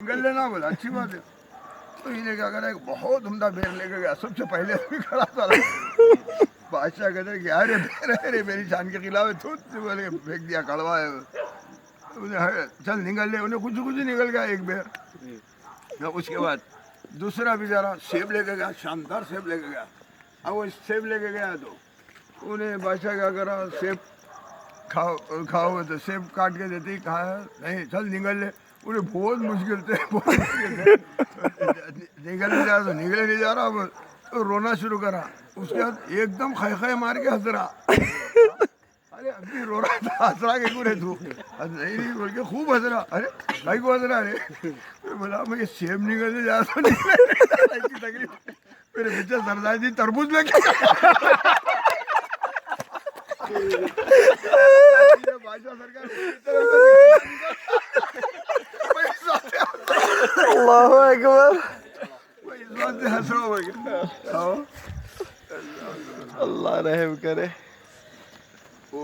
निकल लेना बोला, अच्छी बात है। तो इन्हें क्या करा, एक बहुत उम्दा बेर लेके गया, सबसे पहले भी खड़ा था। बादशाह कहते कि अरे बेर है रे, मेरी जान के खिलाफ है, थूत बोले फेंक दिया, कड़वा है। चल निकल ले, उन्हें कुछ कुछ निकल गया एक बेर। उसके बाद दूसरा बेचारा सेब लेके गया, शानदार सेब लेके गया। अब वो सेब लेके गया तो उन्हें बादशाह क्या करा, सेब खाओ खाओ, तो सेब काट के देते ही कहा नहीं चल निकल ले। उन्हें बहुत मुश्किल से निकल नहीं जा रहा, तो निकले नहीं जा रहा। अब तो रोना शुरू करा। उसके बाद एकदम खै खै मार के हंस रहा। अरे अभी रो रहा था, हंस रहा के पूरे तू नहीं नहीं बोल के खूब हंस रहा। अरे भाई को हंस रहा रे? बोला मैं सेब निकलने जा रहा, तकलीफ मेरे पीछे सरदार जी तरबूज लेके बादशाह सरकार अल्लाह अकबर। इस बात से हंस रहा हूँ। अल्लाह रहम करे। ओ